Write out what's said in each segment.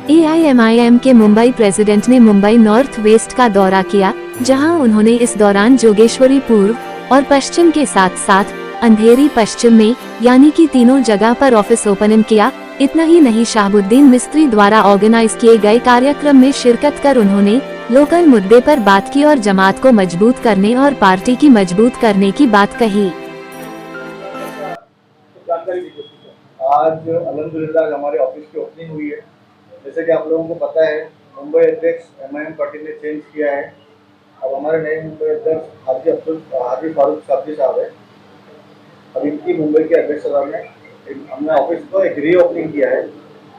AIMIM के Mumbai president ने Mumbai north west का दौरा किया, जहां उन्होंने इस दौरान जोगेश्वरी पूर्व और पश्चिम के साथ साथ अंधेरी पश्चिम में यानी कि तीनों जगह पर ऑफिस ओपनिंग किया। इतना ही नहीं, शहाबुद्दीन मिस्त्री द्वारा ऑर्गेनाइज किए गए कार्यक्रम में शिरकत कर उन्होंने लोकल मुद्दे पर बात की और जमात को मजबूत करने और पार्टी की मजबूत करने की बात कही। आज अल्हम्दुलिल्लाह हमारे ऑफिस की ओपनिंग हुई है। जैसे कि आप लोगों को पता है, मुंबई अध्यक्ष एमआईएम पार्टी ने चेंज किया है। अब हमारे नए मुंबई अध्यक्ष हाजी फारूक साहब साहब है। अब इनकी मुंबई के अध्यक्षता में हमने ऑफिस को एक री ओपनिंग किया है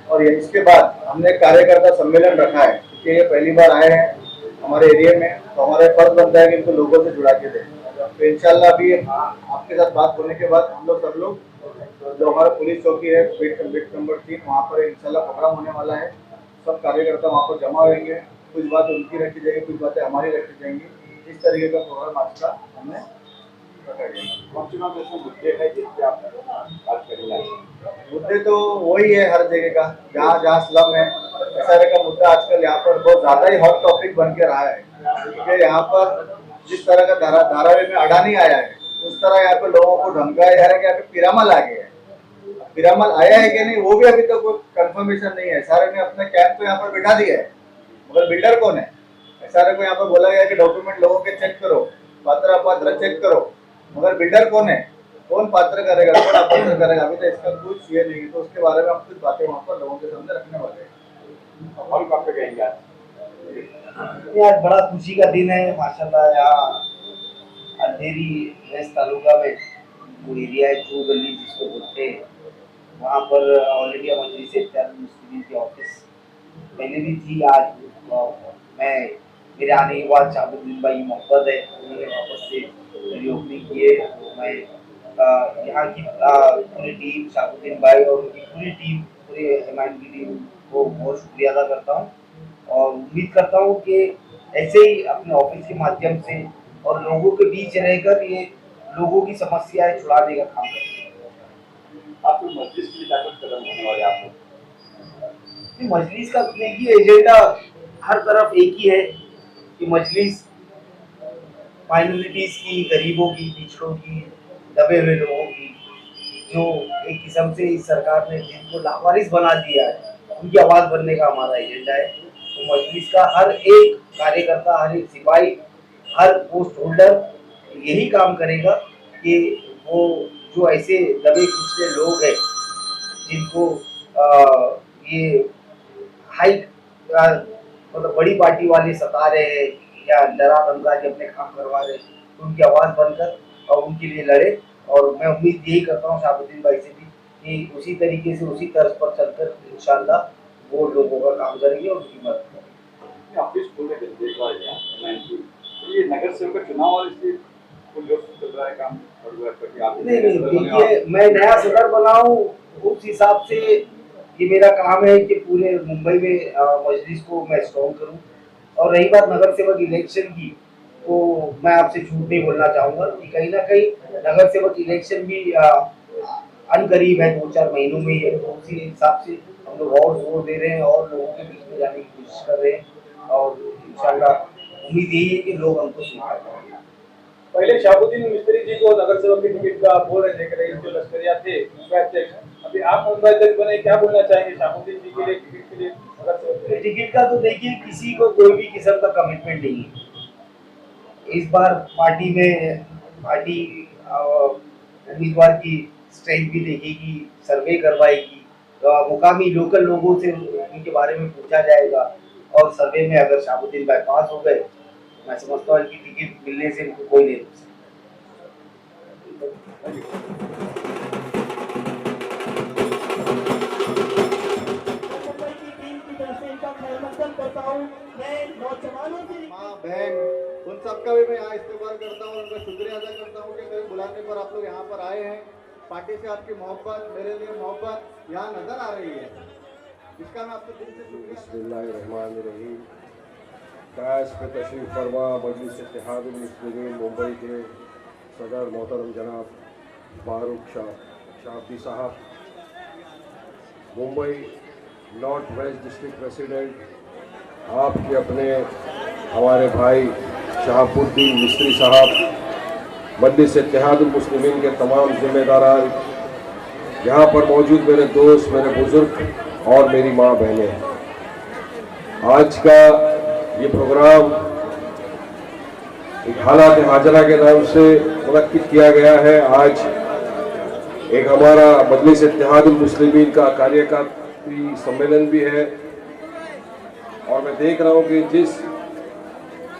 और इसके बाद हमने कार्यकर्ता सम्मेलन रखा है, क्योंकि ये पहली बार आए हैं हमारे एरिया में, तो हमारे फर्ज बनता है कि इनको लोगों से जुड़ा के दें। तो इंशाल्लाह अभी आपके साथ बात होने के बाद हम लोग सब लोग जो हमारा पुलिस चौकी है बीट नंबर 3, वहाँ पर इंशाल्लाह प्रोग्राम होने वाला है। सब कार्यकर्ता वहाँ पर जमा होंगे, कुछ बातें उनकी रखी जाएगी, कुछ बातें हमारी रखी जाएंगी। इस तरीके का प्रोग्राम आज का हमने रखा गया। मुद्दे है जिससे आप बात करेंगे? मुद्दे तो वही है हर जगह का, जहाँ जहाँ स्लम है ऐसा का मुद्दा आजकल यहाँ पर बहुत ज़्यादा ही हॉट टॉपिक बन के रहा है। क्योंकि यहाँ पर जिस तरह का धारावी में अडानी आया है, उस तरह यहाँ पे लोगों को धमकाया जा रहा है कि यहाँ पे पिरामल आ गया है। पिरामल आया है कि नहीं वो भी अभी तक कोई कंफर्मेशन नहीं है। सारे ने अपने कैंप को यहाँ पर बिठा दिया है, मगर बिल्डर कौन है? सारे को यहाँ पर बोला गया कि डॉक्यूमेंट लोगों के चेक करो, पात्र अपात्र चेक करो, मगर बिल्डर कौन है? कौन पात्र करेगा, कौन अपात्र करेगा? अभी तो इसका कुछ ये नहीं है। तो उसके बारे में हम कुछ बातें वहाँ पर लोगों के सामने रखने वाले हैं। और कब तक कहेंगे? आज बड़ा खुशी का दिन है माशाल्लाह। यहाँ अंधेरी वेस्ट तालुका में वो एरिया है जो गली जिसको बोलते हैं, वहाँ पर ऑल इंडिया मजलिस इत्तेहाद मुस्लिमीन की ऑफिस पहले भी थी। आज मैं मेरे आने के बाद शहाबुद्दीन भाई मोहब्बत है, उन्होंने वापस से मेरी ओपनिंग की है। मैं यहाँ की पूरी टीम, शहाबुद्दीन भाई और उनकी पूरी टीम, पूरे एमआईएम की टीम को बहुत शुक्रिया अदा करता हूँ और उम्मीद करता हूँ कि ऐसे ही अपने ऑफिस के माध्यम से और लोगों के बीच रहकर ये लोगों की समस्याएं छुड़ाने का काम करें। आपको मस्जिद की ताकत कदम होने वाले आपको मजलिस का देखिए एजेंडा हर तरफ एक ही है कि मजलिस माइनॉरिटीज की, गरीबों की, पिछड़ों की, दबे हुए लोगों की, जो एक किस्म से इस सरकार ने जिनको लावारिस बना दिया है, उनकी आवाज़ बनने का हमारा एजेंडा है। तो मजलिस का हर एक कार्यकर्ता, हर एक सिपाही, हर पोस्ट होल्डर यही काम करेगा कि वो जो ऐसे दबे कुचले लोग हैं जिनको ये हाई मतलब बड़ी पार्टी वाले सता रहे हैं या डरा धमका के अपने काम करवा रहे हैं, तो उनकी आवाज़ बनकर और उनके लिए लड़े। और मैं उम्मीद यही करता हूँ शहाबुद्दीन भाई से भी कि उसी तरीके से उसी तर्ज पर चलकर इंशाल्लाह वो लोगों का काम करेंगे और उनकी मदद करेंगे। ऑफिस खोलने के देख रहा है ये नगर सेवक का चुनाव और इसलिए कुछ लोग चल रहा है काम। नहीं देखिए, मैं नया सदर बनाऊं उस हिसाब से ये मेरा काम है कि पूरे मुंबई में मजलिस को मैं स्ट्रॉन्ग करूं। और रही बात नगर सेवक इलेक्शन की, तो मैं आपसे झूठ नहीं बोलना चाहूँगा कि कहीं ना कहीं नगर सेवक इलेक्शन भी अनकरीब है, 2-4 महीनों में ही है। तो उसी हिसाब से हम लोग और जोर दे रहे हैं और लोगों के बीच में जाने की कोशिश कर रहे हैं और इंशाल्लाह उम्मीद यही है कि लोग हमको स्वीकार करेंगे। पहले शहाबुद्दीन मिस्त्री जी को नगर सेवक के टिकट का बोल रहे थे, जो लश्करिया थे मुंबई अध्यक्ष, अभी आप मुंबई अध्यक्ष बने, क्या बोलना चाहेंगे शहाबुद्दीन जी के लिए टिकट के लिए? नगर सेवक टिकट का तो देखिए किसी को कोई भी किस्म का कमिटमेंट नहीं है। इस बार पार्टी उम्मीदवार की स्ट्रेंथ भी देखेगी, सर्वे करवाएगी, तो मुकामी लोकल लोगों से उनके बारे में पूछा जाएगा और सर्वे में अगर शहाबुद्दीन भाई पास हो गए, मैं समझता हूँ कि टिकट मिलने से उनको कोई नहीं रोक सकता। माँ बहन उन सबका भी मैं यहाँ इस्तेमाल करता हूँ, उनका शुक्रिया अदा करता हूँ कि मेरे बुलाने पर आप लोग यहाँ पर आए हैं। पार्टी से आपकी मोहब्बत, मेरे लिए मोहब्बत यहाँ नजर आ रही है, इसका मैं आपको दिल से शुक्रिया। बिस्मिल्लाहिर्रहमानिर्रहीम। कैश पे तशरीफ़ फरमा मजलिस इत्तेहाद मुस्लिमीन मुंबई के सदर मोहतरम जनाब फारूक शहाबुद्दीन साहब, Mumbai north west district president, आपके अपने हमारे भाई शहाबुद्दीन मिस्त्री साहब, मजलिस इत्तेहादुल मुस्लिमीन के तमाम जिम्मेदारान, यहाँ पर मौजूद मेरे दोस्त, मेरे बुजुर्ग और मेरी माँ बहनें, आज का ये प्रोग्राम एक हालात हाजरा के नाम से मुनक्किद किया गया है। आज एक हमारा मजलिस इत्तेहादुल मुस्लिमीन का कार्यकारी सम्मेलन भी है और मैं देख रहा हूँ कि जिस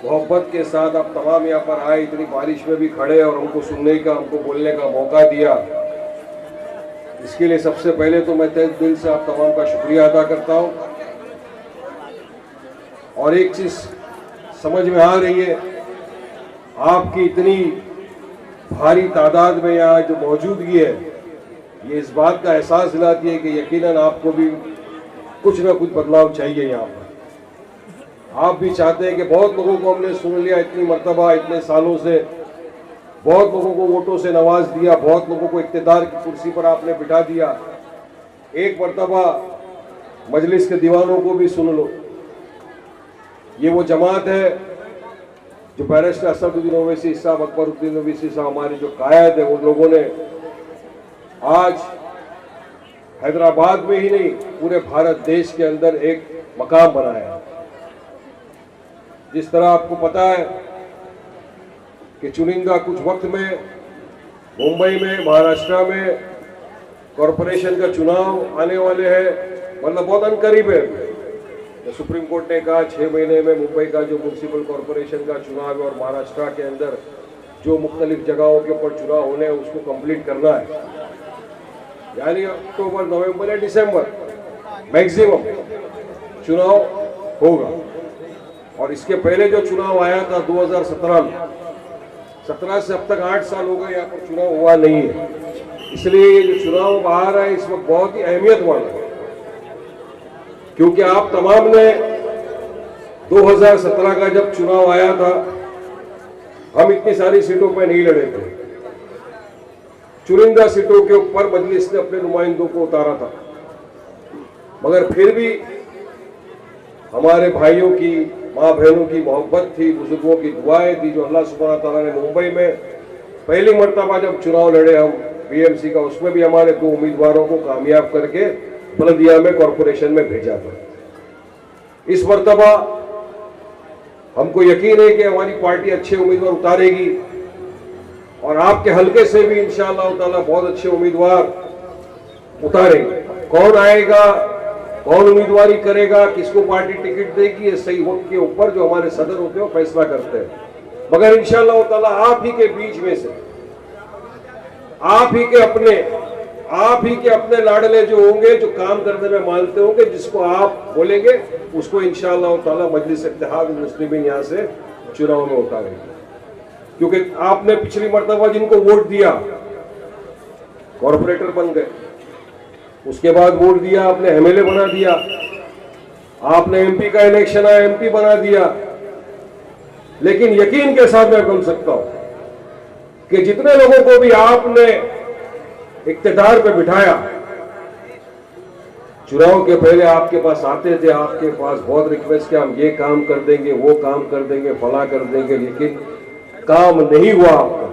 मोहब्बत के साथ आप तमाम यहाँ पर आए, इतनी बारिश में भी खड़े और हमको सुनने का, हमको बोलने का मौका दिया, इसके लिए सबसे पहले तो मैं तहे दिल से आप तमाम का शुक्रिया अदा करता हूँ। और एक चीज़ समझ में आ रही है, आपकी इतनी भारी तादाद में यहाँ जो मौजूदगी है, ये इस बात का एहसास दिलाती है कि यकीनन आपको भी कुछ ना कुछ बदलाव चाहिए। यहाँ पर आप भी चाहते हैं कि बहुत लोगों को हमने सुन लिया इतनी मर्तबा, इतने सालों से, बहुत लोगों को वोटों से नवाज दिया, बहुत लोगों को इख्तिदार की कुर्सी पर आपने बिठा दिया, एक मर्तबा मजलिस के दीवानों को भी सुन लो। ये वो जमात है जो बैरिस्टर असदुद्दीन ओवैसी साहब, अकबरुद्दीन ओवैसी साहब, हमारी जो कायद है, उन लोगों ने आज हैदराबाद में ही नहीं पूरे भारत देश के अंदर एक मकाम बनाया। जिस तरह आपको पता है कि चुनिंदा कुछ वक्त में मुंबई में, महाराष्ट्र में कॉरपोरेशन का चुनाव आने वाले हैं, मतलब बहुत अनकरीब है। तो सुप्रीम कोर्ट ने कहा 6 महीने में मुंबई का जो म्यूनसिपल कॉरपोरेशन का चुनाव है और महाराष्ट्र के अंदर जो मुख्तलिफ जगहों के ऊपर चुनाव होने हैं उसको कंप्लीट करना है, यानी अक्टूबर, नवंबर या दिसंबर मैक्सिमम चुनाव होगा। और इसके पहले जो चुनाव आया था 2017 में, 17 से अब तक 8 साल हो गए, यहाँ पर चुनाव हुआ नहीं है। इसलिए ये जो चुनाव बाहर है इस वक्त बहुत ही अहमियत वाला है, क्योंकि आप तमाम ने 2017 का जब चुनाव आया था, हम इतनी सारी सीटों पर नहीं लड़े थे, चुनिंदा सीटों के ऊपर मजलिस ने अपने नुमाइंदों को उतारा था, मगर फिर भी हमारे भाइयों की, माँ बहनों की मोहब्बत थी, बुजुर्गों की दुआएं थी, जो अल्लाह सुब्हानहू तआला ने मुंबई में पहली मर्तबा जब चुनाव लड़े हम बीएमसी का, उसमें भी हमारे 2 उम्मीदवारों को कामयाब करके बल्दिया में कॉरपोरेशन में भेजा था। इस मर्तबा हमको यकीन है कि हमारी पार्टी अच्छे उम्मीदवार उतारेगी और आपके हलके से भी इंशाअल्लाह ताला बहुत अच्छे उम्मीदवार उतारेंगे। कौन आएगा, कौन उम्मीदवारी करेगा, किसको पार्टी टिकट देगी, ये सही वक्त के ऊपर जो हमारे सदर होते हैं वो फैसला करते हैं। मगर इंशाअल्लाह ताला आप ही के बीच में से, आप ही के अपने लाडले जो होंगे, जो काम करने में मानते होंगे, जिसको आप बोलेंगे उसको इंशाअल्लाह ताला मजलिस इत्तेहादुल मुस्लिमीन यहाँ से चुनाव में उतारेंगे। क्योंकि आपने पिछली मर्तबा जिनको वोट दिया कॉर्पोरेटर बन गए, उसके बाद वोट दिया आपने एमएलए बना दिया, आपने एमपी का इलेक्शन आया एमपी बना दिया। लेकिन यकीन के साथ मैं बोल सकता हूं कि जितने लोगों को भी आपने इख्तिदार पे बिठाया, चुनाव के पहले आपके पास आते थे, आपके पास बहुत रिक्वेस्ट किया, हम ये काम कर देंगे, वो काम कर देंगे, फला कर देंगे, लेकिन काम नहीं हुआ आपका।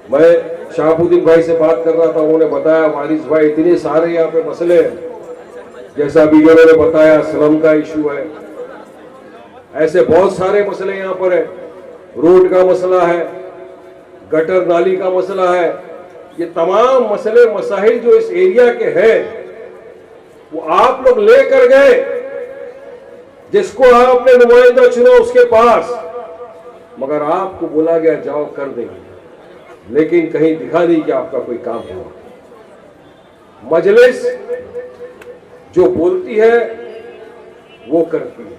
मैं शहाबुद्दीन भाई से बात कर रहा था, उन्होंने बताया वारिस भाई इतने सारे यहाँ पे मसले हैं, जैसा भी उन्होंने बताया स्लम का इशू है, ऐसे बहुत सारे मसले यहाँ पर है, रोड का मसला है, गटर नाली का मसला है, ये तमाम मसले मसाइल जो इस एरिया के हैं वो आप लोग लेकर गए, जिसको आपने नुमाइंदा चुना उसके पास, मगर आपको बोला गया जाओ कर देंगे, लेकिन कहीं दिखा नहीं कि आपका कोई काम हुआ। मजलिस जो बोलती है वो करती है।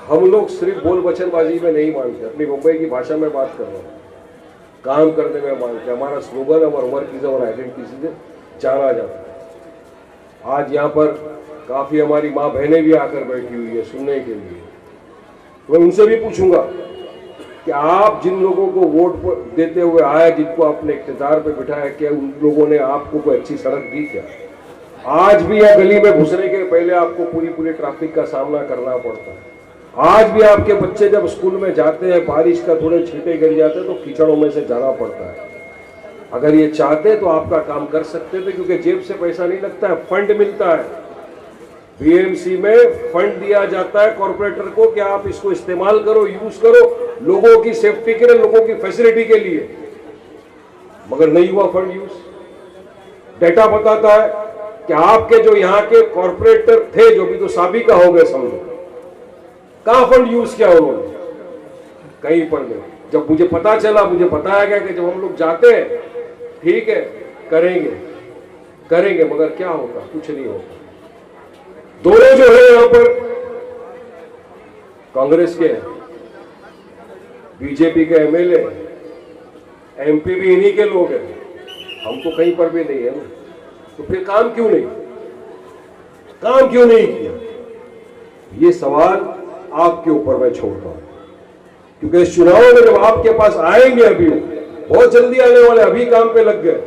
हम लोग सिर्फ बोल बचनबाजी में नहीं मानते, अपनी मुंबई की भाषा में बात कर रहा हूँ, काम करने में मानते। हमारा स्लोगन और वर्क इज अवर आइडेंटिटी से जाना जाता है। आज यहाँ पर काफ़ी हमारी माँ बहनें भी आकर बैठी हुई है सुनने के लिए। मैं उनसे भी पूछूंगा कि आप जिन लोगों को वोट देते हुए आए, जिनको आपने इख्तियार पे बिठाया, क्या उन लोगों ने आपको कोई अच्छी सड़क दी क्या? आज भी यह गली में घुसने के पहले आपको पूरी ट्रैफिक का सामना करना पड़ता है। आज भी आपके बच्चे जब स्कूल में जाते हैं, बारिश का थोड़े छींटे गिर जाते हैं तो कीचड़ों में से जाना पड़ता है। अगर ये चाहते तो आपका काम कर सकते थे, क्योंकि जेब से पैसा नहीं लगता है, फंड मिलता है। बीएमसी में फंड दिया जाता है कॉर्पोरेटर को कि आप इसको इस्तेमाल करो, यूज करो, लोगों की सेफ्टी के लिए, लोगों की फैसिलिटी के लिए। मगर नहीं हुआ फंड यूज। डेटा बताता है कि आपके जो यहाँ के कॉर्पोरेटर थे, जो भी तो साबिका हो गए समझो, कहां फंड यूज किया उन्होंने? कहीं पर नहीं। जब मुझे पता चला, मुझे बताया गया कि जब हम लोग जाते हैं, ठीक है करेंगे, मगर क्या होता? कुछ नहीं होता। दोनों जो है यहां पर कांग्रेस के, बीजेपी के एमएलए, एमपी भी इन्हीं के लोग हैं। हम तो कहीं पर भी नहीं है ना, तो फिर काम क्यों नहीं किया? ये सवाल आपके ऊपर मैं छोड़ता हूं, क्योंकि इस चुनाव में जब आपके पास आएंगे, अभी बहुत जल्दी आने वाले, अभी काम पे लग गए।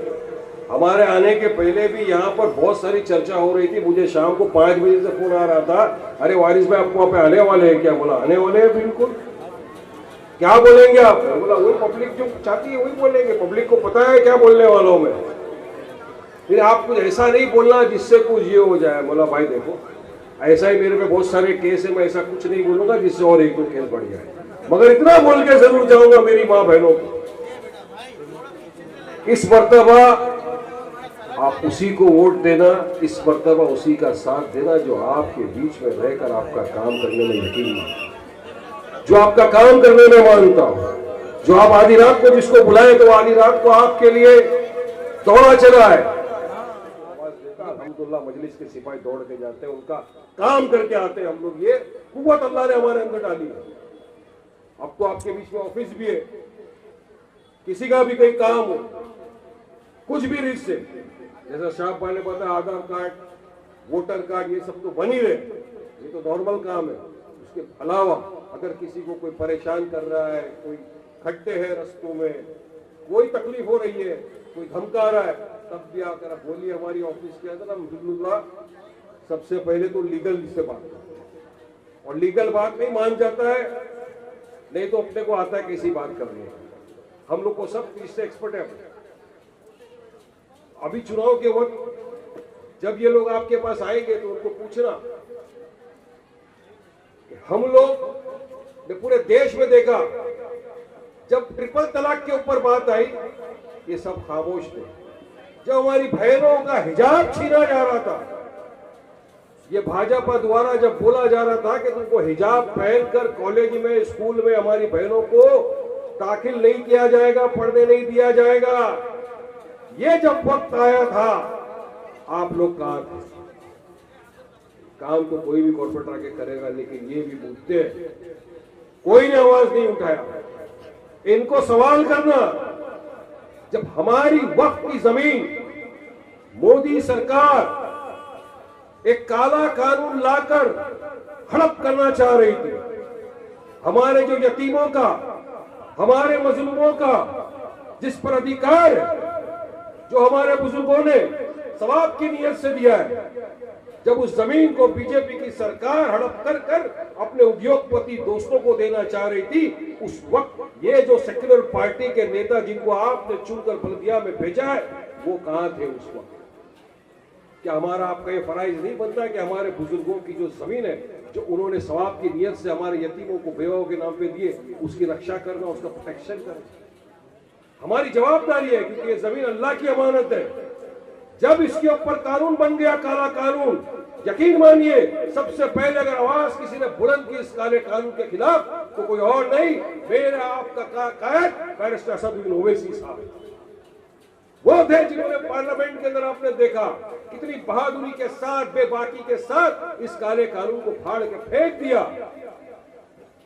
हमारे आने के पहले भी यहाँ पर बहुत सारी चर्चा हो रही थी। मुझे शाम को 5 बजे से फोन आ रहा था, अरे वारिस भाई आपको वहां पे आने वाले हैं क्या? बोला आने वाले हैं बिल्कुल। क्या बोलेंगे आप? बोला वही पब्लिक जो चाहती है वही बोलेंगे, पब्लिक को पता है क्या बोलने वालों में। फिर आप कुछ ऐसा नहीं बोलना जिससे कुछ ये हो जाए। बोला भाई देखो, ऐसा ही मेरे पे बहुत सारे केस है, मैं ऐसा कुछ नहीं बोलूंगा जिससे और एक दो केस बढ़ जाए, मगर इतना बोल के जरूर जाऊंगा मेरी माँ बहनों को, इस मर्तबा आप उसी को वोट देना, इस मर्तबा उसी का साथ देना जो आपके बीच में रहकर आपका काम करने में यकीन मानता, जो आपका काम करने में मानता हो, जो आप आधी रात को जिसको बुलाए तो आधी रात को आपके लिए दौड़ा चला है। अल्हम्दुलिल्लाह मजलिस के सिपाही दौड़ के जाते हैं, उनका काम करके आते हैं हम लोग। ये कुव्वत अल्लाह ने हमारे अंदर डाली है। अब तो आपके बीच में ऑफिस भी है, किसी का भी कोई काम हो, कुछ भी रीत से, जैसा शाह भाई ने बताया आधार कार्ड, वोटर कार्ड, ये सब तो बन ही रहे, ये तो नॉर्मल काम है। उसके अलावा अगर किसी को कोई परेशान कर रहा है, कोई खड्डे हैं रस्तों में, कोई तकलीफ हो रही है, कोई धमका रहा है, तब भी आकर आप बोलिए हमारी ऑफिस के अंदर। अल्हम्दुलिल्लाह सबसे पहले तो लीगल से बात करते हैं, और लीगल बात नहीं मान जाता है, नहीं तो अपने को आता है कैसी बात करनी है। हम लोग को सब इससे एक्सपर्ट है। अभी चुनाव के वक्त जब ये लोग आपके पास आएंगे तो उनको पूछना कि हम लोग ने पूरे देश में देखा, जब ट्रिपल तलाक के ऊपर बात आई ये सब खामोश थे। जब हमारी बहनों का हिजाब छीना जा रहा था, ये भाजपा द्वारा जब बोला जा रहा था कि तुमको हिजाब पहनकर कॉलेज में, स्कूल में हमारी बहनों को दाखिल नहीं किया जाएगा, पढ़ने नहीं दिया जाएगा, ये जब वक्त आया था, आप लोग कहां थे? काम तो कोई भी कॉर्पोरेट आके करेगा, लेकिन ये भी मुद्दे कोई ने आवाज नहीं उठाया। इनको सवाल करना, जब हमारी वक्त की जमीन मोदी सरकार एक काला कानून लाकर हड़प करना चाह रही थी, हमारे जो यतीमों का, हमारे मजलूमों का जिस पर अधिकार है, जो हमारे बुजुर्गों ने सवाब की नीयत से दिया है, जब उस जमीन को बीजेपी की सरकार हड़प कर अपने उद्योगपति दोस्तों को देना चाह रही थी, उस वक्त ये जो सेक्युलर पार्टी के नेता जिनको आपने चुनकर बल्दिया में भेजा है, वो कहां थे उस वक्त? क्या हमारा आपका ये फराइज नहीं बनता है कि हमारे बुजुर्गों की जो जमीन है, जो उन्होंने सवाब की नीयत से हमारे यतीमों को बेवाओं के नाम पे दिए, उसकी रक्षा करना, उसका प्रोटेक्शन करना हमारी जवाबदारी है, क्योंकि ये जमीन अल्लाह की अमानत है। जब इसके ऊपर कानून बन गया, काला कानून, यकीन मानिए सबसे पहले अगर आवाज किसी ने बुलंद की इस काले कानून के खिलाफ, तो कोई और नहीं, मेरे आपका कायद बैरिस्टर असदुद्दीन ओवैसी साहब है। वो थे जिन्होंने पार्लियामेंट के अंदर आपने देखा कितनी बहादुरी के साथ, बेबाकी के साथ इस काले कानून को फाड़ के फेंक दिया।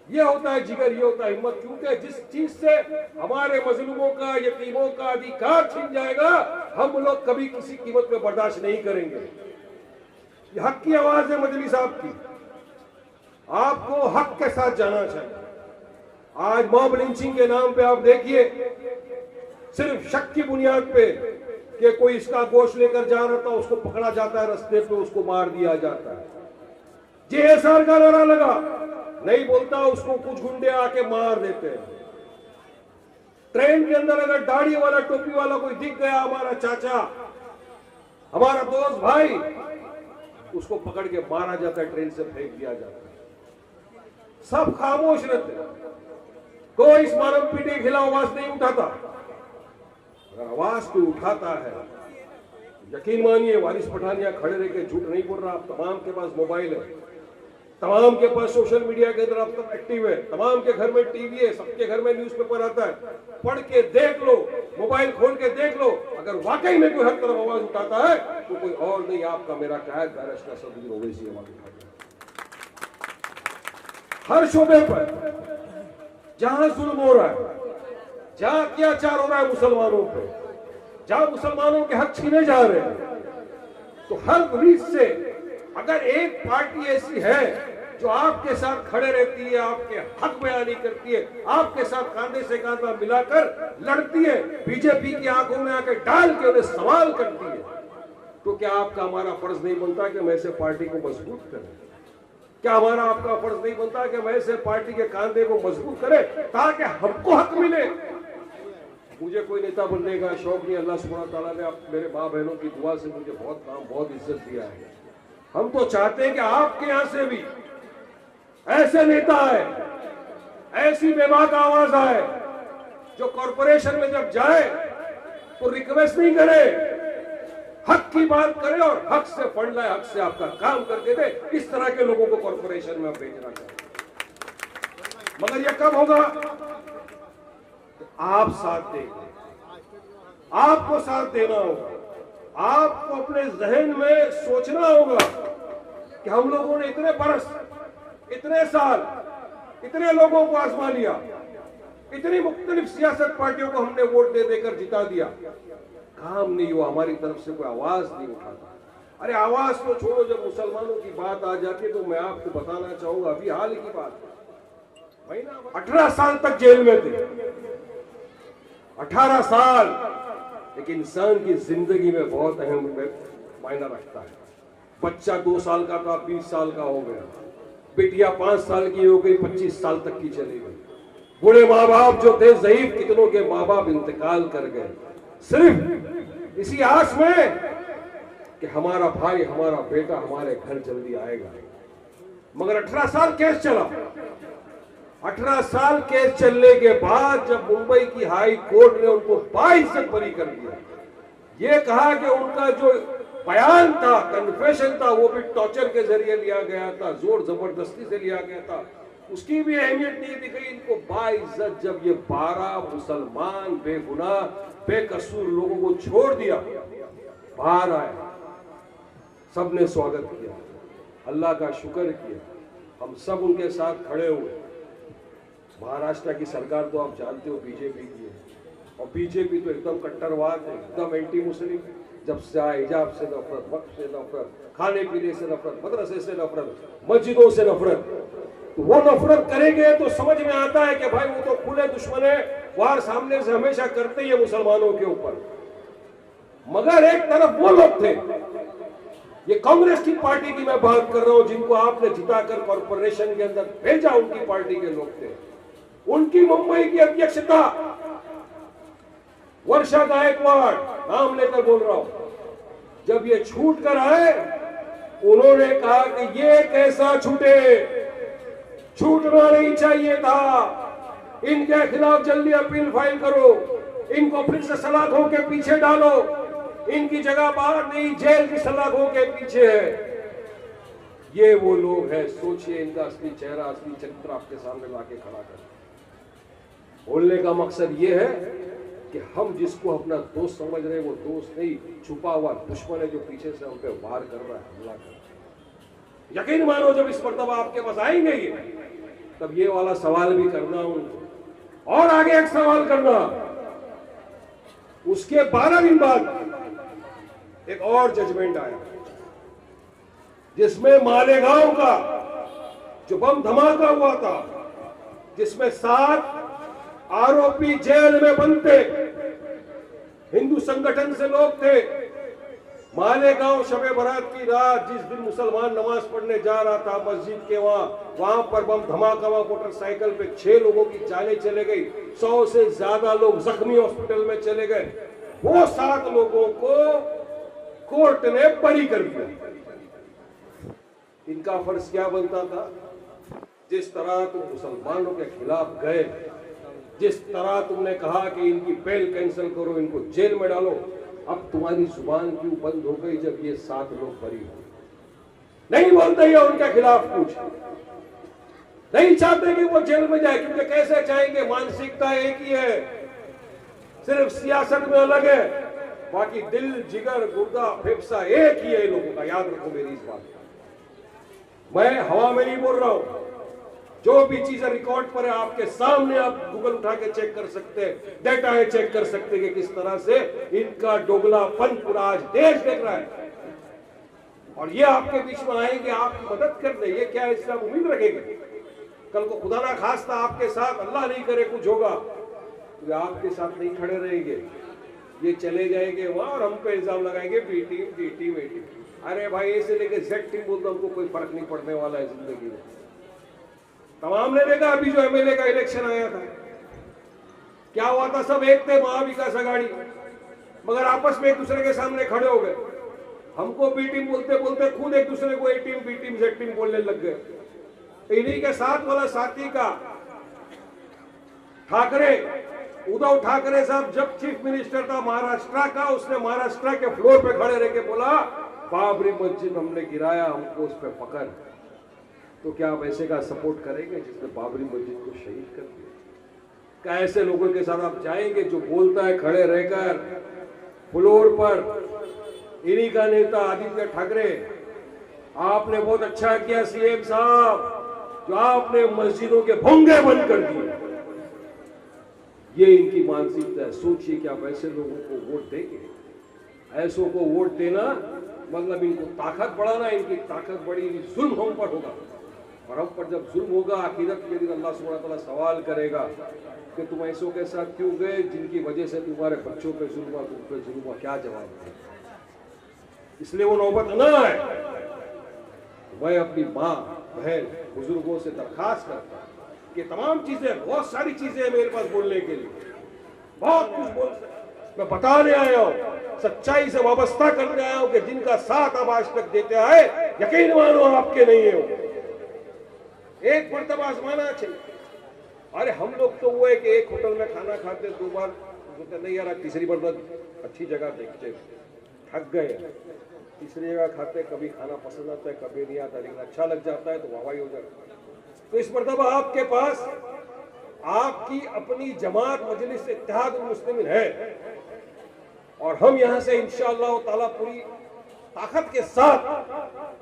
ये होता है जिगर, ये होता है हिम्मत, क्योंकि जिस चीज से हमारे मजलूमों का, यतीमों का अधिकार छीन जाएगा, हम लोग कभी किसी कीमत में बर्दाश्त नहीं करेंगे। ये हक की आवाज है मजलिस आपकी, आपको हक के साथ जाना चाहिए। आज मॉब लिंचिंग के नाम पे आप देखिए, सिर्फ शक की बुनियाद पे कि कोई इसका गोश्त लेकर जा रहा था, उसको पकड़ा जाता है रास्ते पे, उसको मार दिया जाता है। JSR का नारा लगा, नहीं बोलता उसको कुछ गुंडे आके मार देते हैं। ट्रेन के अंदर अगर दाढ़ी वाला टोपी वाला कोई दिख गया, हमारा चाचा, हमारा दोस्त भाई, उसको पकड़ के मारा जाता है, ट्रेन से फेंक दिया जाता है। सब खामोश रहते, कोई इस मानव पीढ़ी के खिलाफ आवाज नहीं उठाता। अगर आवाज कोई उठाता है, यकीन मानिए वारिस पठानिया खड़े रह के झूठ नहीं बोल रहा। आप तमाम के पास मोबाइल है, तमाम के पास सोशल मीडिया के अंदर आप सब एक्टिव है, तमाम के घर में टीवी है, सबके घर में न्यूज़पेपर आता है, पढ़ के देख लो, मोबाइल खोल के देख लो। अगर वाकई में कोई हर तरफ आवाज उठाता है तो कोई और नहीं, आपका मेरा कायद बैरिस्टर सदुद्दीन ओवैसी आवाज उठाता है। हर शोबे पर जहां जुल्म हो रहा है, जहां अत्याचार हो रहा है मुसलमानों पे, जहां मुसलमानों के हक छीने जा रहे हैं, तो हर रीत से अगर एक पार्टी ऐसी है जो आपके साथ खड़े रहती है, आपके हक बयानी करती है, आपके साथ कांधे से कांधा मिलाकर लड़ती है, बीजेपी की आंखों में आकर डाल के उन्हें सवाल करती है, तो क्या आपका हमारा फर्ज नहीं बनता कि हम ऐसे पार्टी को मजबूत करें? क्या हमारा आपका फर्ज नहीं बनता कि हम ऐसे पार्टी के कांधे को मजबूत करें ताकि हमको हक मिले? मुझे कोई नेता बनने का शौक नहीं, अल्लाह सुब्हान तआला ने मेरे माँ बहनों की दुआ से मुझे बहुत काम, बहुत इज्जत दिया है। हम तो चाहते हैं कि आपके यहां से भी ऐसे नेता आए, ऐसी बेबाक आवाज आए, जो कॉरपोरेशन में जब जाए तो रिक्वेस्ट नहीं करे, हक की बात करे और हक से फंड लाए, हक से आपका काम करके दे। इस तरह के लोगों को कॉरपोरेशन में भेजना चाहिए। मगर यह कब होगा? आप साथ देंगे, आपको साथ देना होगा, आपको अपने जहन में सोचना होगा कि हम लोगों ने इतने बरस, इतने साल, इतने लोगों को आजमा लिया, इतनी मुख्तलिफ सियासत पार्टियों को हमने वोट दे देकर जिता दिया, काम नहीं हुआ, हमारी तरफ से कोई आवाज नहीं उठाता। अरे आवाज तो छोड़ो, जब मुसलमानों की बात आ जाती है तो मैं आपको बताना चाहूंगा, अभी हाल की बात, 18 साल तक जेल में थे, 18 साल। एक इंसान की जिंदगी में बहुत अहम मायना रखता है। बच्चा 2 साल का था, 20 साल का हो गया, बेटियां 5 साल की हो गई, 25 साल तक की चली गई। बूढ़े माँ बाप जो थे ज़ईफ, कितनों के माँ बाप इंतकाल कर गए, सिर्फ इसी आस में कि हमारा भाई, हमारा बेटा हमारे घर जल्दी आएगा। मगर 18 साल केस चला। 18 साल केस चलने के बाद जब मुंबई की हाई कोर्ट ने उनको बाइज्जत बरी कर दिया, ये कहा कि उनका जो बयान था, कन्फेशन था, वो भी टॉर्चर के जरिए लिया गया था, जोर जबरदस्ती से लिया गया था, उसकी भी अहमियत नहीं दिखाई इनको। बाइज्जत जब ये 12 मुसलमान बेगुनाह बेकसूर लोगों को छोड़ दिया, बाहर आए, सबने स्वागत किया, अल्लाह का शुक्र किया, हम सब उनके साथ खड़े हुए। महाराष्ट्र की सरकार तो आप जानते हो बीजेपी की है, और बीजेपी तो एकदम कट्टरवाद है, एकदम एंटी मुस्लिम। जब से आए हिजाब से नफरत, वक्त से नफरत, खाने पीने से नफरत, मदरसे से नफरत, मस्जिदों से नफरत। तो वो नफरत करेंगे तो समझ में आता है कि भाई वो तो खुले दुश्मन है, वार सामने से हमेशा करते ही है मुसलमानों के ऊपर। मगर एक तरफ वो लोग थे, ये कांग्रेस की पार्टी की मैं बात कर रहा हूं, जिनको आपने जिताकर कॉर्पोरेशन के अंदर भेजा, उनकी पार्टी के लोग थे। उनकी मुंबई की अध्यक्षता वर्षा गायकवाड़, नाम लेकर बोल रहा हूं, जब ये छूट कर आए, उन्होंने कहा कि ये कैसा छूटे, छूटना नहीं चाहिए था, इनके खिलाफ जल्दी अपील फाइल करो, इनको फिर से सलाखों के पीछे डालो, इनकी जगह बाहर नहीं, जेल की सलाखों के पीछे है। ये वो लोग हैं, सोचिए इनका असली चेहरा, असली चरित्र आपके सामने लाके खड़ा कर। बोलने का मकसद ये है कि हम जिसको अपना दोस्त समझ रहे हैं, वो दोस्त नहीं, छुपा हुआ दुश्मन है जो पीछे से हम पे वार कर रहा है, हमला कर रहा है। यकीन मानो जब इस मर्तबा आपके पास आएंगे ये, तब ये वाला सवाल भी करना उनको, और आगे एक सवाल करना। उसके 12 दिन बाद एक और जजमेंट आया, जिसमें मालेगांव का जो बम धमाका हुआ था, जिसमें 7 आरोपी जेल में बंद थे, हिंदू संगठन से लोग थे। मालेगांव शबे बारात की रात जिस दिन मुसलमान नमाज पढ़ने जा रहा था मस्जिद के वहां पर बम धमाका हुआ, मोटरसाइकिल पे 6 लोगों की जानें चले गई, 100 से ज्यादा लोग जख्मी हॉस्पिटल में चले गए। वो 7 लोगों को कोर्ट ने बरी कर दिया। इनका फर्ज क्या बनता था? जिस तरह तुम मुसलमानों के खिलाफ गए, जिस तरह तुमने कहा कि इनकी बेल कैंसिल करो, इनको जेल में डालो, अब तुम्हारी जुबान क्यों बंद हो गई जब ये 7 लोग बरी हो? नहीं बोलते ये उनके खिलाफ कुछ, नहीं चाहते कि वो जेल में जाए, क्योंकि कैसे चाहेंगे? मानसिकता एक ही है, सिर्फ सियासत में अलग है, बाकी दिल, जिगर, गुर्दा, फेफसा एक ही है लोगों का। याद रखो मेरी इस बात को, मैं हवा में नहीं बोल रहा हूं। जो भी चीजें रिकॉर्ड पर है आपके सामने, आप गूगल उठा के चेक कर सकते हैं, डेटा है, चेक कर सकते हैं कि किस तरह से इनका दोगलापन पूरा आज देश देख रहा है। और ये आपके बीच में आएंगे आपकी मदद करने, ये क्या इससे आप उम्मीद रखेंगे? कल को खुदा ना खास्ता आपके साथ, अल्लाह नहीं करे, कुछ होगा तो वे आपके साथ नहीं खड़े रहेंगे, ये चले जाएंगे वहां और हम पे इल्जाम लगाएंगे बी टीम, डी टीम, ए टीम। अरे भाई, ऐसे लेके जेड टीम बोलते हमको कोई फर्क नहीं पड़ने वाला है जिंदगी में। तमाम ने देखा अभी जो एमएलए का इलेक्शन आया था, क्या हुआ था? सब एक थे, महाविकास आघाड़ी, मगर आपस में एक दूसरे के सामने खड़े हो गए। हमको बी टीम बोलते बोलते खुद एक दूसरे को A team, B team, Z team बोलने लग गए। इन्हीं के साथ वाला साथी का ठाकरे, उद्धव ठाकरे साहब जब चीफ मिनिस्टर था महाराष्ट्र का, उसने महाराष्ट्र के फ्लोर पे खड़े रह के बोला बाबरी मस्जिद हमने गिराया, हमको उस पर पकड़। तो क्या आप ऐसे का सपोर्ट करेंगे जिसने बाबरी मस्जिद को शहीद कर दिया? क्या ऐसे लोगों के साथ आप जाएंगे जो बोलता है खड़े रहकर फ्लोर पर? इन्हीं का नेता आदित्य ठाकरे, आपने बहुत अच्छा किया सीएम साहब जो आपने मस्जिदों के भोंगे बंद कर दिए। ये इनकी मानसिकता है। सोचिए कि आप ऐसे लोगों को वोट देंगे? ऐसों को वोट देना मतलब इनको ताकत बढ़ाना, इनकी ताकत बढ़ी, जुल्म हम पर होगा। और हम पर जब जुल्म होगा, आखिरत के दिन अल्लाह सुब्हानहू व तआला सवाल करेगा कि तुम ऐसों के साथ क्यों गए जिनकी वजह से तुम्हारे बच्चों पे जुल्म हुआ, तुम पे जुल्म हुआ, क्या जवाब है? इसलिए वो नौबत ना आए। मैं अपनी माँ, बहन, बुजुर्गों से दरखास्त करता हूँ कि तमाम चीजें, बहुत सारी चीजें हैं मेरे पास बोलने के लिए, बहुत कुछ बोल मैं बताने आया हूँ, सच्चाई से वाबस्ता करने आया हूँ कि जिनका साथ अब आज तक देते आए, यकीन मानो आपके नहीं है वो। एक मर्तबा आजमाना चाहिए। अरे हम लोग तो वो है कि एक होटल में खाना खाते 2 बार, सोचते नहीं यार तीसरी बार अच्छी जगह देखते, थक गए, तीसरी जगह खाते, कभी खाना पसंद आता है, कभी नहीं आता, लेकिन अच्छा लग जाता है तो वाहवाही हो जाती है। तो इस मर्तबा आपके पास आपकी अपनी जमात मजलिस इत्तेहादुल मुस्लिमीन है और हम यहां से इंशाअल्लाह ताला पूरी ताकत के साथ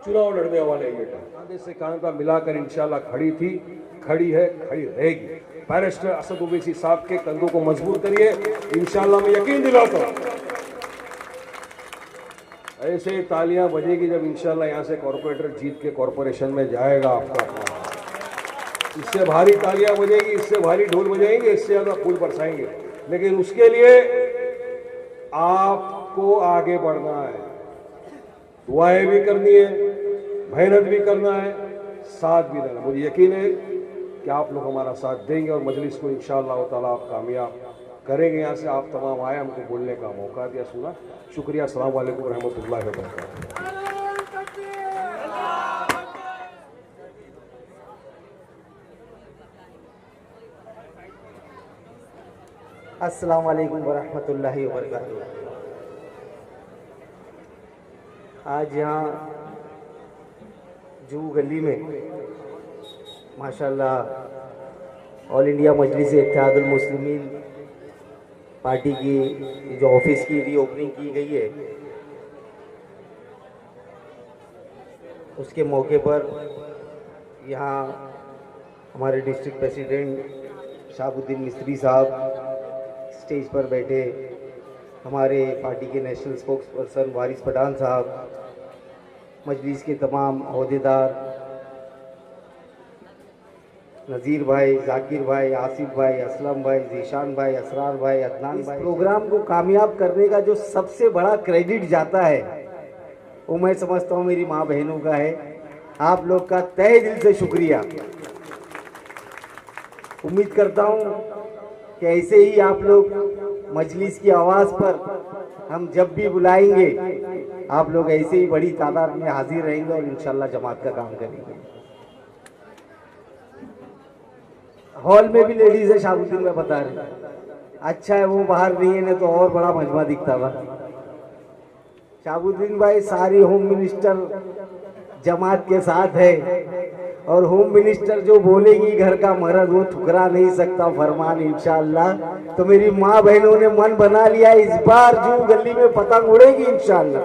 चुनाव लड़ने वाले हैं। कांधे से कांधा मिलाकर इंशाअल्लाह खड़ी थी, खड़ी है, खड़ी रहेगी। बैरिस्टर असद ओवैसी साहब के कंधों को मजबूत करिए, इंशाअल्लाह मैं यकीन दिलाता हूं ऐसे तालियां बजेगी जब इंशाअल्लाह यहां से कॉर्पोरेटर जीत के कॉर्पोरेशन में जाएगा आपका। इससे भारी तालियां बजेगी, इससे भारी ढोल बजाएंगे, इससे ज्यादा फूल बरसाएंगे, लेकिन उसके लिए आपको आगे बढ़ना है, दुआएं भी करनी है, मेहनत भी करना है, साथ भी देना। मुझे यकीन है कि आप लोग हमारा साथ देंगे और मजलिस को इंशाअल्लाह ताला आप कामयाब करेंगे। यहाँ से आप तमाम आए, हमको बोलने का मौका दिया, सुना, शुक्रिया। अस्सलाम वालेकुम रहमतुल्लाहि व बरकातहू। अस्सलाम वालेकुम वरहमतुल्लाहि वबरकातुहू। आज यहाँ जू गली में माशाल्लाह ऑल इंडिया मजलिस इत्तेहादुल मुस्लिमीन पार्टी की जो ऑफिस की रीओपनिंग की गई है, उसके मौके पर यहाँ हमारे डिस्ट्रिक्ट प्रेसिडेंट शाहबुद्दीन मिस्त्री साहब स्टेज पर बैठे, हमारे पार्टी के नेशनल स्पोक्स पर्सन वारिस पठान साहब, मजलिस के तमाम अहदेदार, नज़ीर भाई, जाकिर भाई, आसिफ भाई, असलम भाई, जीशान भाई, असरार भाई, अदनान भाई, इस प्रोग्राम को कामयाब करने का जो सबसे बड़ा क्रेडिट जाता है वो मैं समझता हूँ मेरी माँ बहनों का है। आप लोग का तहे दिल से शुक्रिया। उम्मीद करता हूँ कि ऐसे ही आप लोग मजलिस की आवाज़ पर हम जब भी बुलाएंगे आप लोग ऐसे ही बड़ी तादाद में हाजिर रहेंगे और इंशाल्लाह जमात का काम करेंगे। हॉल में भी लेडीज है, शाहबुद्दीन में बता रहे, अच्छा है वो बाहर नहीं है, नहीं तो और बड़ा मजमा दिखता था। शाहबुद्दीन भाई सारी होम मिनिस्टर जमात के साथ है और होम मिनिस्टर जो बोलेगी घर का मर्द वो ठुकरा नहीं सकता फरमान इंशाअल्लाह। तो मेरी माँ बहनों ने मन बना लिया इस बार जू गली में पतंग उड़ेगी इंशाअल्लाह।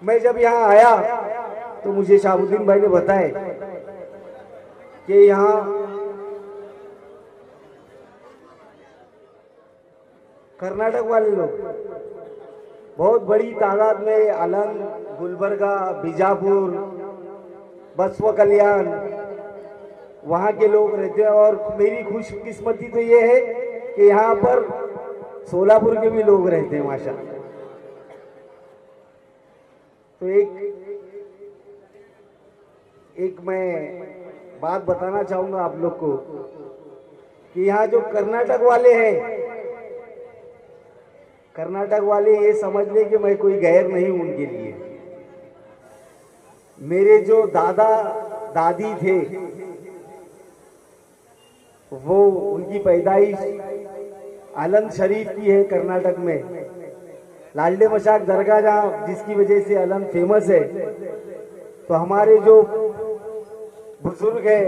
मैं जब यहाँ आया तो मुझे शाहबुद्दीन भाई ने बताया कि यहाँ कर्नाटक वाले लोग बहुत बड़ी तादाद में अलंग, गुलबर्गा, बीजापुर, बसवा कल्याण वहाँ के लोग रहते हैं। और मेरी खुशकिस्मती तो ये है कि यहाँ पर सोलापुर के भी लोग रहते हैं माशाल्लाह। तो एक मैं बात बताना चाहूंगा आप लोग को कि यहाँ जो कर्नाटक वाले हैं, कर्नाटक वाले ये समझ ले कि मैं कोई गैर नहीं हूं उनके लिए। मेरे जो दादा दादी थे वो उनकी पैदाइश अलंग शरीफ की है कर्नाटक में, लालडे मशाक दरगाह जहाँ जिसकी वजह से अलंग फेमस है। तो हमारे जो बुजुर्ग है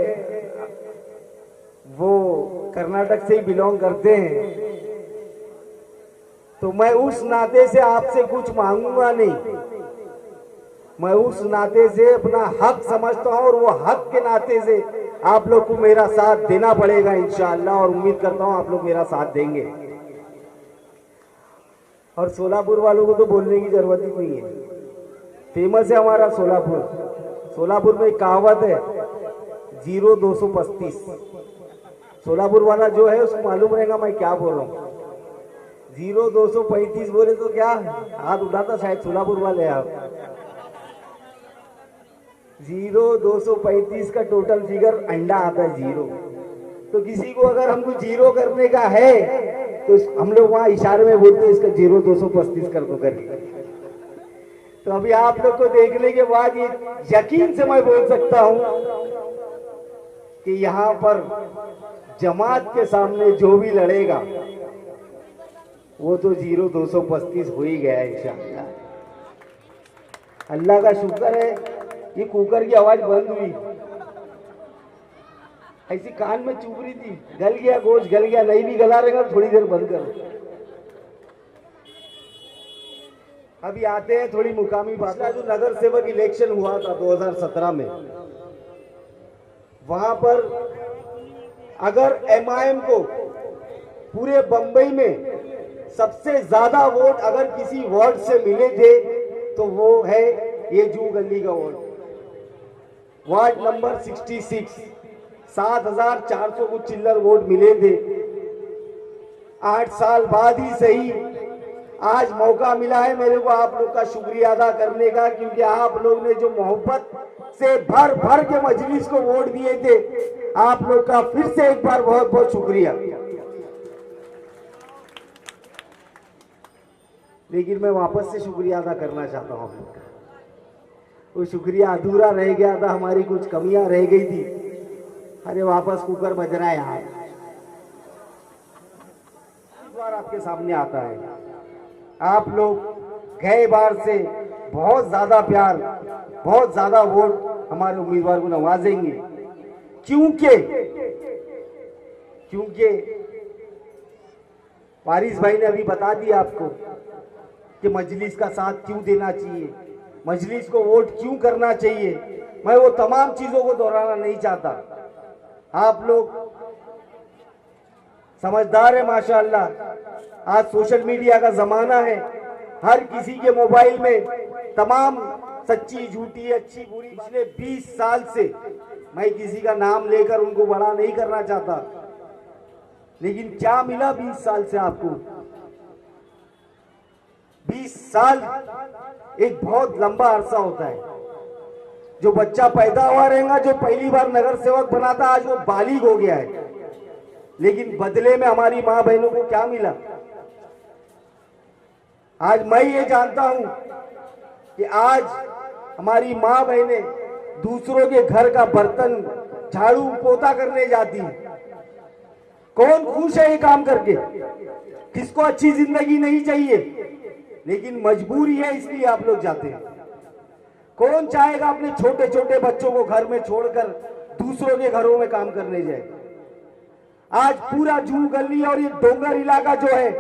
वो कर्नाटक से ही बिलोंग करते हैं। तो मैं उस नाते से आपसे कुछ मांगूंगा नहीं, मैं उस नाते से अपना हक समझता हूं और वो हक के नाते से आप लोग को मेरा साथ देना पड़ेगा इंशाअल्लाह। और उम्मीद करता हूं आप लोग मेरा साथ देंगे। और सोलापुर वालों को तो बोलने की जरूरत ही नहीं है, फेमस है हमारा सोलापुर। सोलापुर में एक कहावत है 0235। सोलापुर वाला जो है उसको मालूम रहेगा मैं क्या बोल रहा हूँ। 0235 बोले तो क्या हाथ उठाता शायद सोलापुर वाले आप। 0235 का टोटल फिगर अंडा आता है 0। तो किसी को अगर हमको 0 करने का है तो हम लोग वहां इशारे में बोलते हैं इसका 0235 कर दो करके। तो अभी आप लोग को देखने के बाद ये यकीन से मैं बोल सकता हूं कि यहाँ पर जमात के सामने जो भी लड़ेगा वो तो 0235 हो ही गया इंशाअल्लाह। अल्लाह का शुक्र है ये कुकर की आवाज बंद हुई, ऐसी कान में चुभ रही थी, गल गया गोश्त गल गया, नहीं भी गला रहेगा थोड़ी देर बंद करो। अभी आते हैं थोड़ी मुकामी बात। जो नगर सेवक इलेक्शन हुआ था 2017 में, वहां पर अगर एमआईएम को पूरे बंबई में सबसे ज्यादा वोट अगर किसी वार्ड से मिले थे तो वो है ये जू गली का वार्ड नंबर 66। 7400 कुछ चिल्लर वोट मिले थे। 8 साल बाद ही सही आज मौका मिला है मेरे को आप लोग का शुक्रिया अदा करने का, क्योंकि आप लोग ने जो मोहब्बत से भर भर के मजलिस को वोट दिए थे, आप लोग का फिर से एक बार बहुत बहुत शुक्रिया। लेकिन मैं वापस से शुक्रिया अदा करना चाहता हूं आप लोग का। वो शुक्रिया अधूरा रह गया था, हमारी कुछ कमियां रह गई थी। अरे वापस कुकर बज रहा है यार, इस बार आपके सामने आता है। आप लोग गए बार से बहुत ज्यादा प्यार, बहुत ज्यादा वोट हमारे उम्मीदवार को नवाजेंगे, क्योंकि वारिस भाई ने अभी बता दिया आपको कि मजलिस का साथ क्यों देना चाहिए, मजलिस को वोट क्यों करना चाहिए। मैं वो तमाम चीजों को दोहराना नहीं चाहता। आप लोग समझदार है माशाअल्लाह। आज सोशल मीडिया का जमाना है, हर किसी के मोबाइल में तमाम सच्ची झूठी अच्छी बुरी पिछले 20 साल से, मैं किसी का नाम लेकर उनको बड़ा नहीं करना चाहता, लेकिन क्या मिला 20 साल से आपको? 20 साल एक बहुत लंबा अरसा होता है। जो बच्चा पैदा हुआ रहेगा, जो पहली बार नगर सेवक बना था, आज वो बालिग हो गया है, लेकिन बदले में हमारी मां बहनों को क्या मिला? आज मैं ये जानता हूं कि आज हमारी मां बहनें दूसरों के घर का बर्तन झाड़ू पोता करने जाती है। कौन खुश है ये काम करके? किसको अच्छी जिंदगी नहीं चाहिए, लेकिन मजबूरी है इसलिए आप लोग जाते हैं। कौन चाहेगा अपने छोटे छोटे बच्चों को घर में छोड़कर दूसरों के घरों में काम करने जाए? आज पूरा जू गली और ये डोंगर इलाका जो है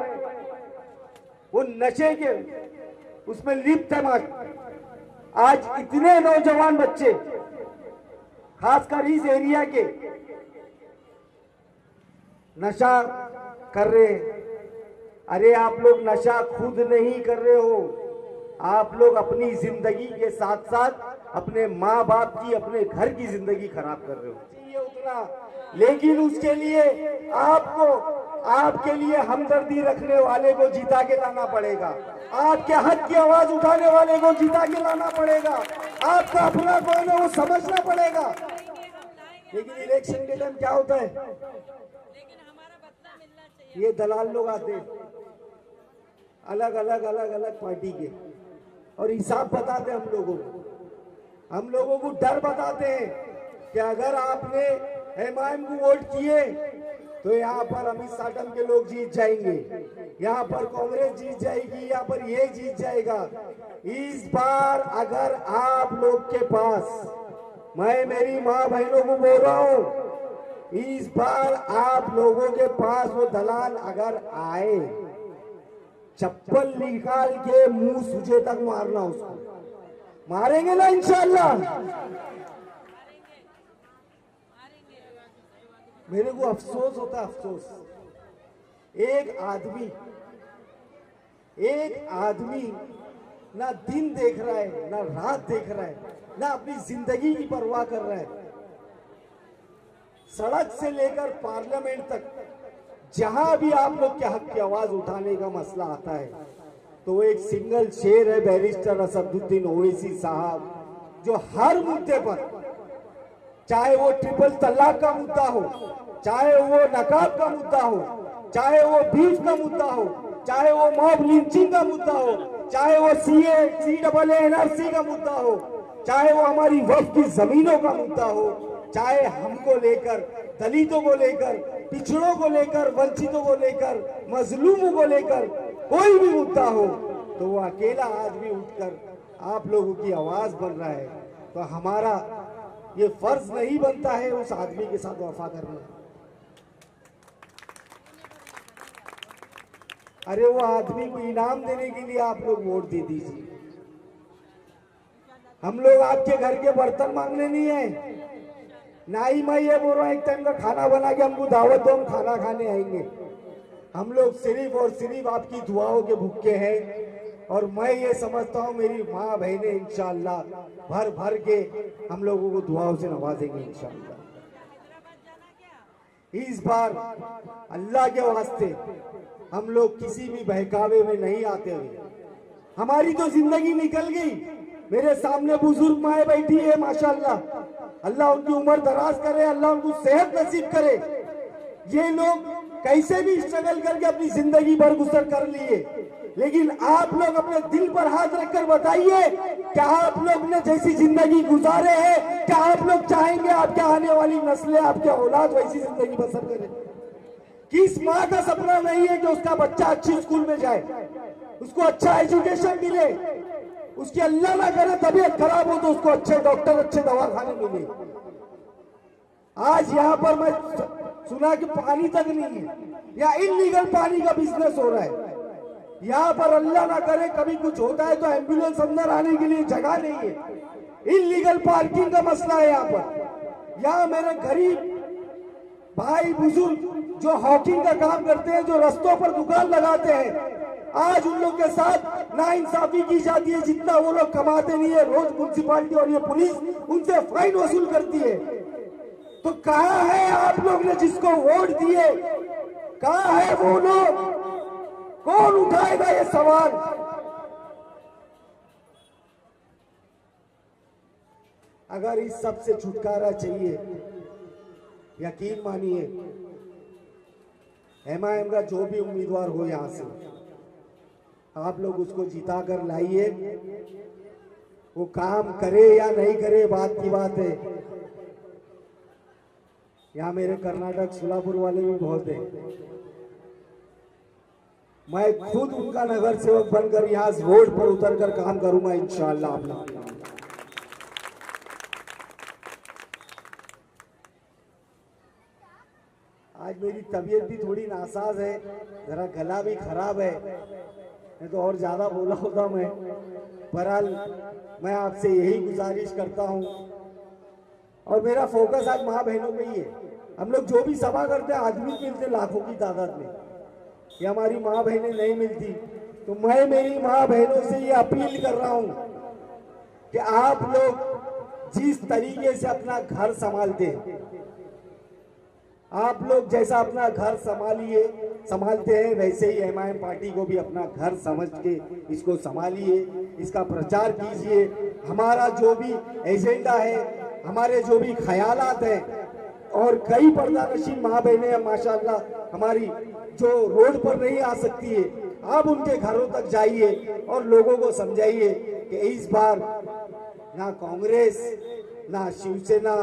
वो नशे के उसमें लिप्त है। आज इतने नौजवान बच्चे खासकर इस एरिया के नशा कर रहे हैं। अरे आप लोग नशा खुद नहीं कर रहे हो, आप लोग अपनी जिंदगी के साथ साथ अपने माँ बाप की, अपने घर की जिंदगी खराब कर रहे हो। ये उतना, लेकिन उसके लिए आपको, आपके लिए हमदर्दी रखने वाले को जिता के लाना पड़ेगा, आपके हक की आवाज उठाने वाले को जिता के लाना पड़ेगा, आपका अपना कौन है वो समझना पड़ेगा। लेकिन इलेक्शन के टाइम क्या होता है, ये दलाल लोग आते हैं अलग अलग पार्टी के और हिसाब बताते हम लोगों को डर बताते हैं कि अगर आपने एमआईएम को वोट किए तो यहाँ पर अमित साटम के लोग जीत जाएंगे, यहाँ पर कांग्रेस जीत जाएगी, यहाँ पर ये जीत जाएगा। इस बार अगर आप लोग के पास, मैं मेरी माँ बहनों को बोल रहा हूँ, इस बार आप लोगों के पास वो दलाल अगर आए, चप्पल निकाल के मुंह सूजे तक मारना उसको, मारेंगे ना इंशाल्लाह। मेरे को अफसोस होता है, अफसोस। एक आदमी ना दिन देख रहा है, ना रात देख रहा है, ना अपनी जिंदगी की परवाह कर रहा है। सड़क से लेकर पार्लियामेंट तक जहां भी आप लोग के हक की आवाज उठाने का मसला आता है, तो वो एक सिंगल शेर है बैरिस्टर असदुद्दीन ओवैसी साहब, जो हर मुद्दे पर, चाहे वो ट्रिपल तलाक का मुद्दा हो, चाहे वो नकाब का मुद्दा हो, चाहे वो बीफ का मुद्दा हो, चाहे वो मॉब लिंचिंग का मुद्दा हो, चाहे वो CAA का मुद्दा हो, चाहे वो हमारी वक्फ की जमीनों का मुद्दा हो, चाहे हमको लेकर, दलितों को लेकर, पिछड़ों को लेकर, वंचितों को लेकर, मजलूमों को लेकर कोई भी मुद्दा हो, तो वो अकेला आदमी उठकर आप लोगों की आवाज बन रहा है। तो हमारा ये फर्ज नहीं बनता है उस आदमी के साथ वफा करना? अरे वो आदमी को इनाम देने के लिए आप लोग वोट दे दीजिए। हम लोग आपके घर के बर्तन मांगने नहीं है, ना ही मैं ये बोल रहा हूं एक टाइम का खाना बना के हमको दावत दो, हम खाना खाने आएंगे। हम लोग सिर्फ और सिर्फ आपकी दुआओं के भूखे हैं, और मैं ये समझता हूँ मेरी माँ बहनें इंशाअल्लाह भर भर के हम लोगों को दुआओं से नवाजेंगे इंशाअल्लाह। इस बार अल्लाह के वास्ते हम लोग किसी भी बहकावे में नहीं आते हुए, हमारी तो जिंदगी निकल गई। मेरे सामने बुजुर्ग माए बैठी है माशाअल्लाह, अल्लाह उनकी उम्र दराज करे, अल्लाह उनको सेहत नसीब करे। ये लोग कैसे भी स्ट्रगल करके अपनी जिंदगी भर गुजर कर लिए, लेकिन आप लोग अपने दिल पर हाथ रखकर बताइए, क्या आप लोग ने जैसी जिंदगी गुजारे हैं, क्या आप लोग चाहेंगे आपके आने वाली नस्लें, आपके औलाद वैसी जिंदगी बसर करें? किस माँ का सपना नहीं है कि उसका बच्चा अच्छी स्कूल में जाए, उसको अच्छा एजुकेशन मिले, उसकी अल्लाह ना करे तबीयत खराब हो तो उसको अच्छे डॉक्टर, अच्छे दवाखाने मिले। आज यहाँ पर मैं सुना कि पानी तक नहीं है, या इलीगल पानी का बिजनेस हो रहा है। यहाँ पर अल्लाह ना करे कभी कुछ होता है तो एम्बुलेंस अंदर आने के लिए जगह नहीं है, इलीगल पार्किंग का मसला है यहाँ पर। यहाँ मेरे गरीब भाई बुजुर्ग जो हॉकिंग का काम करते हैं, जो रस्तों पर दुकान लगाते हैं, आज उन लोग के साथ नाइंसाफी की जाती है, जितना वो लोग कमाते नहीं है, रोज म्युनिसिपालिटी और ये पुलिस उनसे फाइन वसूल करती है। तो कहाँ है आप लोग ने जिसको वोट दिए, कहाँ है वो लोग? कौन उठाएगा ये सवाल? अगर इस सब से छुटकारा चाहिए, यकीन मानिए एमआईएम का जो भी उम्मीदवार हो यहां से, आप लोग उसको जिता कर लाइए। वो काम करे या नहीं करे बात की बात है। यहाँ मेरे कर्नाटक सोलापुर वाले भी बहुत है। मैं खुद उनका नगर सेवक बनकर यहाँ रोड पर उतरकर काम करूंगा इंशाअल्लाह। आप लोग आज मेरी तबीयत भी थोड़ी नासाज है, जरा गला भी खराब है, नहीं तो और ज्यादा बोला होता मैं। बहरहाल मैं आपसे यही गुजारिश करता हूं, और मेरा फोकस आज माँ बहनों पे ही है। हम लोग जो भी सभा करते हैं आदमी मिलते लाखों की तादाद में, ये हमारी माँ बहनें नहीं मिलती। तो मैं मेरी माँ बहनों से ये अपील कर रहा हूं कि आप लोग जिस तरीके से अपना घर संभालते हैं, आप लोग जैसा अपना घर संभालते हैं, वैसे ही एमआईएम पार्टी को भी अपना घर समझ के इसको संभालिए, इसका प्रचार कीजिए। हमारा जो भी एजेंडा है, हमारे जो भी ख्यालात हैं, और कई पर्दानशीन माँ बहनें माशाल्लाह हमारी जो रोड पर नहीं आ सकती है, आप उनके घरों तक जाइए और लोगों को समझाइए कि इस बार ना कांग्रेस, ना शिवसेना,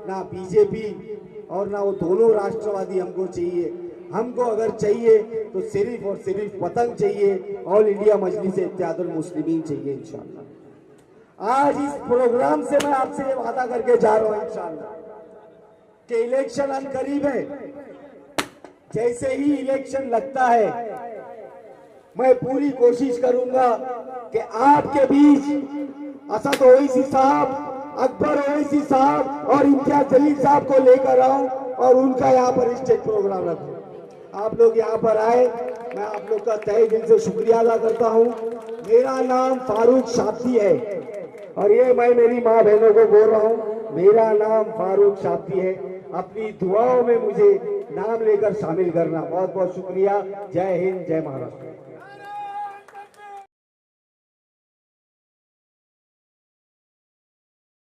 ना बीजेपी और ना वो दोनों राष्ट्रवादी हमको चाहिए। हमको अगर चाहिए तो सिर्फ और सिर्फ वतन चाहिए, ऑल इंडिया मजलिस इत्तेहादुल मुस्लिमीन चाहिए इंशाअल्लाह। आज इस प्रोग्राम से मैं आपसे ये वादा करके जा रहा हूँ इंशाअल्लाह कि इलेक्शन अनकरीब है। जैसे ही इलेक्शन लगता है मैं पूरी कोशिश करूंगा कि आपके बीच असद ओवैसी साहब, अकबर ओवैसी साहब और इम्तियाज जलील साहब को लेकर आऊं और उनका यहाँ पर स्टेज प्रोग्राम रखूं। आप लोग यहाँ पर आए, मैं आप लोग का तहे दिल से शुक्रिया अदा करता हूँ। मेरा नाम फारूक शाब्दी है, और ये मैं मेरी माँ बहनों को बोल रहा हूँ, मेरा नाम फारूक शाब्दी है। अपनी दुआओं में मुझे नाम लेकर शामिल करना। बहुत बहुत शुक्रिया। जय हिंद, जय महाराष्ट्र।